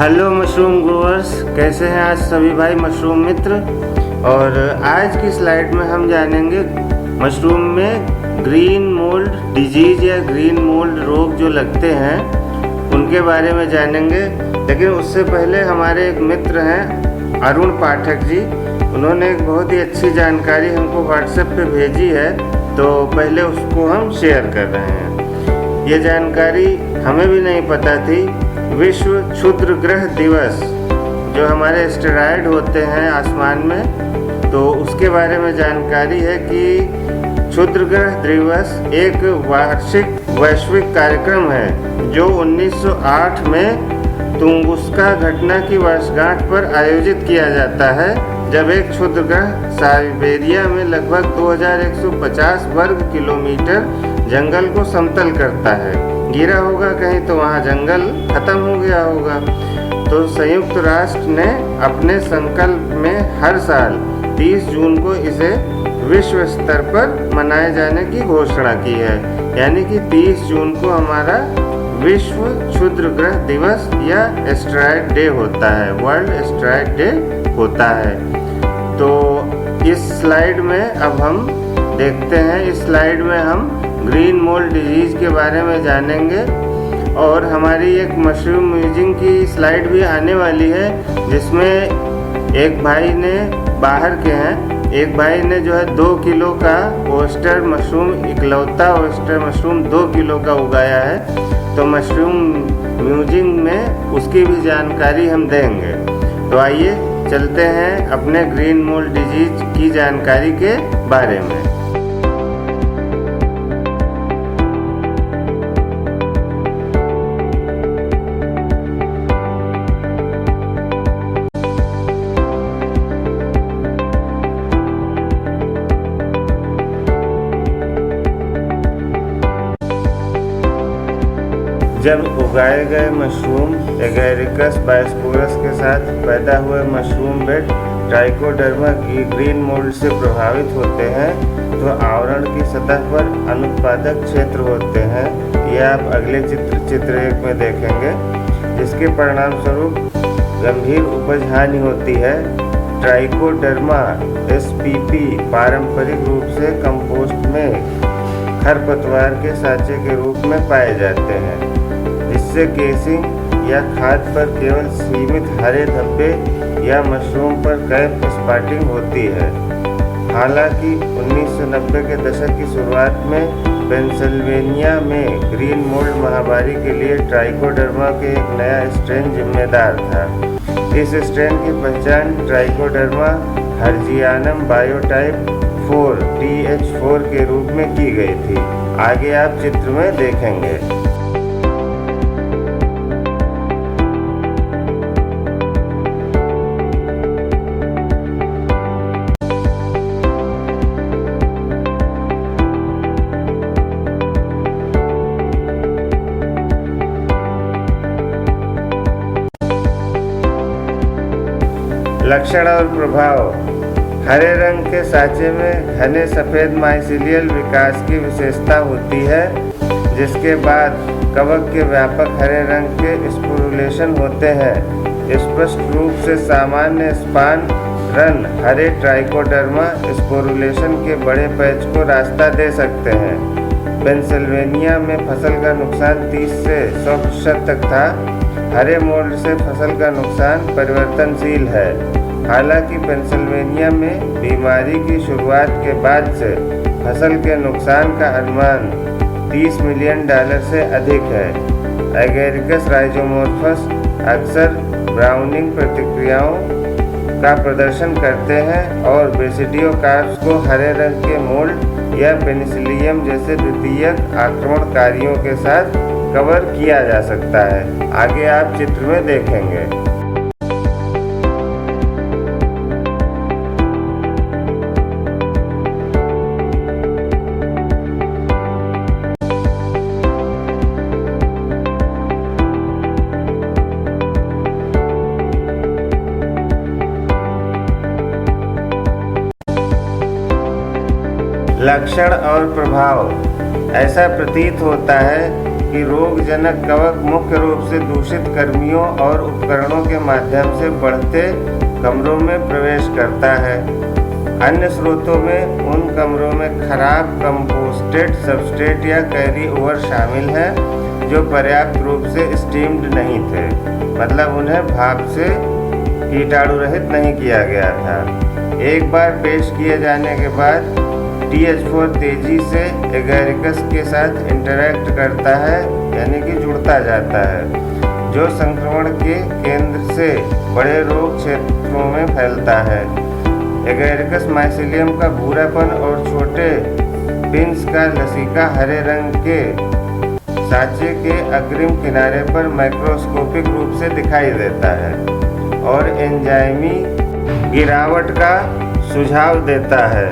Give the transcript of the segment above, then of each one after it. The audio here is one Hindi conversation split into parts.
हेलो मशरूम ग्रोवर्स, कैसे हैं आज सभी भाई मशरूम मित्र। और आज की स्लाइड में हम जानेंगे मशरूम में ग्रीन मोल्ड डिजीज़ या ग्रीन मोल्ड रोग जो लगते हैं उनके बारे में जानेंगे। लेकिन उससे पहले हमारे एक मित्र हैं अरुण पाठक जी, उन्होंने एक बहुत ही अच्छी जानकारी हमको व्हाट्सएप पे भेजी है, तो पहले उसको हम शेयर कर रहे हैं। ये जानकारी हमें भी नहीं पता थी। विश्व क्षुद्र ग्रह दिवस जो हमारे एस्टेरॉयड होते हैं आसमान में, तो उसके बारे में जानकारी है कि क्षुद्र ग्रह दिवस एक वार्षिक वैश्विक कार्यक्रम है जो 1908 में तुंगुस्का घटना की वर्षगांठ पर आयोजित किया जाता है, जब एक क्षुद्र ग्रह साइबेरिया में लगभग 2150 वर्ग किलोमीटर जंगल को समतल करता है। गिरा होगा कहीं तो वहाँ जंगल खत्म हो गया होगा। तो संयुक्त राष्ट्र ने अपने संकल्प में हर साल 30 जून को इसे विश्व स्तर पर मनाए जाने की घोषणा की है। यानी कि 30 जून को हमारा विश्व क्षुद्र ग्रह दिवस या एस्टेरॉयड डे होता है, वर्ल्ड एस्टेरॉयड डे होता है। तो इस स्लाइड में अब हम देखते हैं, इस स्लाइड में हम ग्रीन मोल्ड डिजीज़ के बारे में जानेंगे। और हमारी एक मशरूम म्यूजिंग की स्लाइड भी आने वाली है, जिसमें एक भाई ने, बाहर के हैं, एक भाई ने जो है 2 किलो का ओस्टर मशरूम, इकलौता ओस्टर मशरूम 2 किलो का उगाया है। तो मशरूम म्यूजिंग में उसकी भी जानकारी हम देंगे। तो आइए चलते हैं अपने ग्रीन मोल्ड डिजीज़ की जानकारी के बारे में। जब उगाए गए मशरूम एगेरिकस बायोस्पोरस के साथ पैदा हुए मशरूम बेड ट्राइकोडर्मा की ग्रीन मोल्ड से प्रभावित होते हैं, तो आवरण की सतह पर अनुत्पादक क्षेत्र होते हैं। यह आप अगले चित्र 1 में देखेंगे, जिसके परिणाम स्वरूप गंभीर उपज हानि होती है। ट्राइकोडर्मा SPP पारंपरिक रूप से कंपोस्ट में खरपतवार के साँचे के रूप में पाए जाते हैं, जिससे केसिंग या खाद पर केवल सीमित हरे धब्बे या मशरूम पर कैप स्पॉटिंग होती है। हालांकि 1990 के दशक की शुरुआत में पेंसिल्वेनिया में ग्रीन मोल्ड महामारी के लिए ट्राइकोडर्मा के एक नया स्ट्रेन जिम्मेदार था। इस स्ट्रेन की पहचान ट्राइकोडर्मा हर्जियानम बायोटाइप 4 TH4 के रूप में की गई थी। आगे आप चित्र में देखेंगे। लक्षण और प्रभाव। हरे रंग के साँचे में घने सफ़ेद माइसीलियल विकास की विशेषता होती है, जिसके बाद कवक के व्यापक हरे रंग के स्पोरुलेशन होते हैं। स्पष्ट रूप से सामान्य स्पान रन हरे ट्राइकोडर्मा स्पोरुलेशन के बड़े पैच को रास्ता दे सकते हैं। पेंसिल्वेनिया में फसल का नुकसान 30 से 100% तक था। हरे मोल्ड से फसल का नुकसान परिवर्तनशील है। हालांकि पेंसिल्वेनिया में बीमारी की शुरुआत के बाद से फसल के नुकसान का अनुमान $30 मिलियन से अधिक है। एगेरिकस राइजोमोर्फस अक्सर ब्राउनिंग प्रतिक्रियाओं का प्रदर्शन करते हैं और बेसिडियोकार्प्स को हरे रंग के मोल्ड या पेनिसिलियम जैसे द्वितीयक आक्रमणकारियों के साथ कवर किया जा सकता है। आगे आप चित्र में देखेंगे। लक्षण और प्रभाव। ऐसा प्रतीत होता है कि रोगजनक कवक मुख्य रूप से दूषित कर्मियों और उपकरणों के माध्यम से बढ़ते कमरों में प्रवेश करता है। अन्य स्रोतों में उन कमरों में खराब कंपोस्टेड सबस्ट्रेट या कैरी ओवर शामिल है जो पर्याप्त रूप से स्टीम्ड नहीं थे, मतलब उन्हें भाप से कीटाणु रहित नहीं किया गया था। एक बार पेश किए जाने के बाद TH4 तेजी से एगैरिकस के साथ इंटरैक्ट करता है, यानी कि जुड़ता जाता है, जो संक्रमण के केंद्र से बड़े रोग क्षेत्रों में फैलता है। एगैरिकस माइसीलियम का भूरापन और छोटे पिंस का लसीका हरे रंग के साँचे के अग्रिम किनारे पर माइक्रोस्कोपिक रूप से दिखाई देता है और एंजाइमी गिरावट का सुझाव देता है।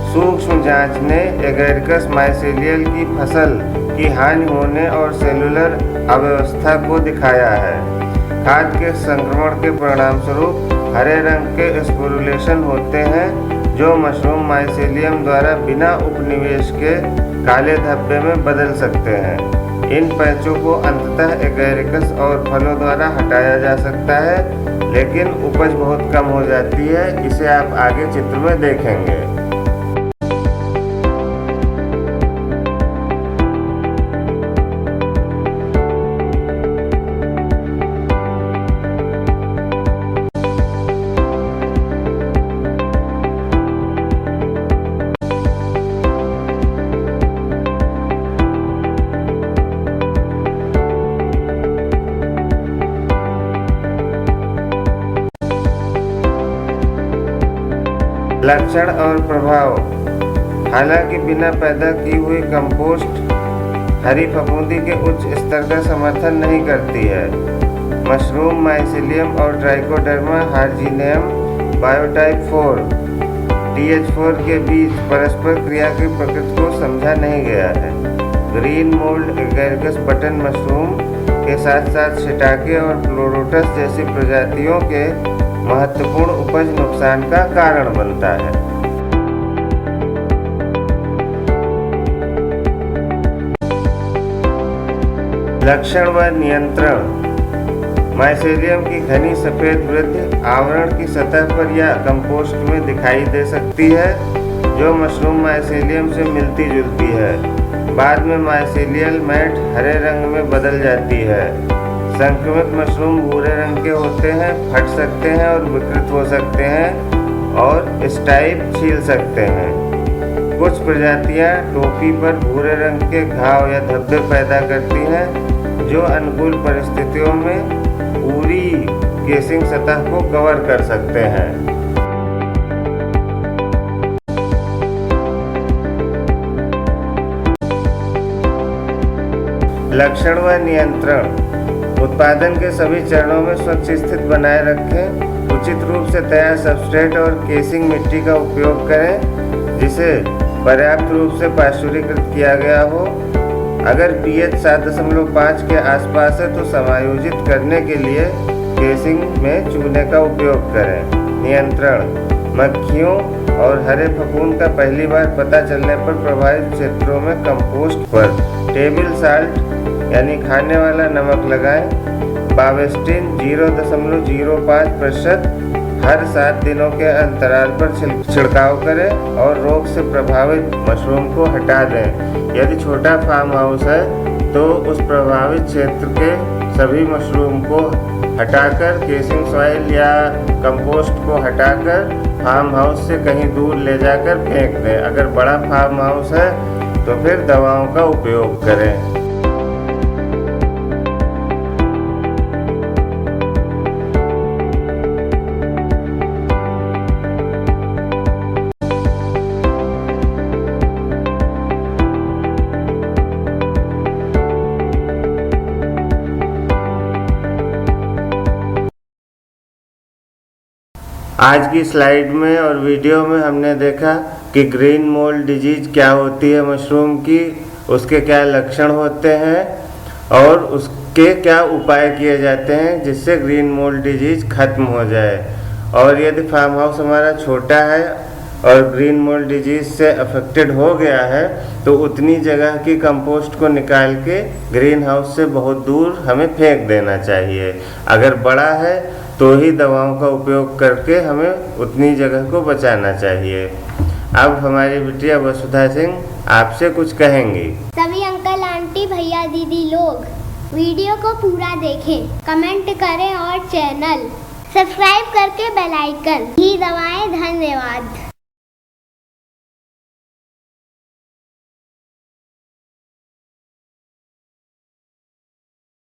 सूक्ष्म जांच ने एगैरिकस माइसीलियल की फसल की हानि होने और सेलुलर अव्यवस्था को दिखाया है। खाद के संक्रमण के परिणामस्वरूप हरे रंग के स्पोरुलेशन होते हैं जो मशरूम माइसीलियम द्वारा बिना उपनिवेश के काले धब्बे में बदल सकते हैं। इन पैचों को अंततः एगैरिकस और फलों द्वारा हटाया जा सकता है, लेकिन उपज बहुत कम हो जाती है। इसे आप आगे चित्र में देखेंगे। लक्षण और प्रभाव। हालांकि बिना पैदा की हुई कंपोस्ट हरी फफूंदी के उच्च स्तर का समर्थन नहीं करती है। मशरूम माइसीलियम और ट्राइकोडर्मा हार्जिनियम बायोटाइप 4 TH4 के बीच परस्पर क्रिया की प्रकृति को समझा नहीं गया है। ग्रीन मोल्ड एगैरिकस बटन मशरूम के साथ साथ शिटाके और प्लोरोटस जैसी प्रजातियों के महत्वपूर्ण उपज नुकसान का कारण बनता है। लक्षण व नियंत्रण। माइसीलियम की घनी सफेद वृद्धि आवरण की सतह पर या कंपोस्ट में दिखाई दे सकती है, जो मशरूम माइसीलियम से मिलती जुलती है। बाद में माइसीलियल मैट हरे रंग में बदल जाती है। संक्रमित मशरूम भूरे रंग के होते हैं, फट सकते हैं और विकृत हो सकते हैं और स्टाइप छील सकते हैं। कुछ प्रजातियां टोपी पर भूरे रंग के घाव या धब्बे पैदा करती हैं, जो अनुकूल परिस्थितियों में पूरी केसिंग सतह को कवर कर सकते हैं। लक्षण व नियंत्रण। उत्पादन के सभी चरणों में स्वच्छ स्थिति बनाए रखें। उचित रूप से तैयार सबस्ट्रेट और केसिंग मिट्टी का उपयोग करें, जिसे पर्याप्त रूप से पाश्चुरीकृत किया गया हो। अगर pH 7.5 के आसपास है तो समायोजित करने के लिए केसिंग में चूने का उपयोग करें। नियंत्रण। मक्खियों और हरे फफूंद का पहली बार पता चलने पर प्रभावित क्षेत्रों में कंपोस्ट पर टेबल साल्ट यानी खाने वाला नमक लगाएं। बावेस्टिन 0.05% हर 7 दिनों के अंतराल पर छिड़काव करें और रोग से प्रभावित मशरूम को हटा दें। यदि छोटा फार्म हाउस है तो उस प्रभावित क्षेत्र के सभी मशरूम को हटाकर केसिंग सॉइल या कंपोस्ट को हटाकर फार्म हाउस से कहीं दूर ले जाकर फेंक दें। अगर बड़ा फार्म हाउस है तो फिर दवाओं का उपयोग करें। आज की स्लाइड में और वीडियो में हमने देखा कि ग्रीन मोल्ड डिजीज क्या होती है मशरूम की, उसके क्या लक्षण होते हैं और उसके क्या उपाय किए जाते हैं जिससे ग्रीन मोल्ड डिजीज खत्म हो जाए। और यदि फार्म हाउस हमारा छोटा है और ग्रीन मोल्ड डिजीज से अफेक्टेड हो गया है तो उतनी जगह की कंपोस्ट को निकाल के ग्रीन हाउस से बहुत दूर हमें फेंक देना चाहिए। अगर बड़ा है तो ही दवाओं का उपयोग करके हमें उतनी जगह को बचाना चाहिए। अब हमारी बिटिया वसुधा सिंह आपसे कुछ कहेंगी। सभी अंकल आंटी भैया दीदी लोग वीडियो को पूरा देखें, कमेंट करें और चैनल सब्सक्राइब करके बेल आइकन ही दबाएं। धन्यवाद।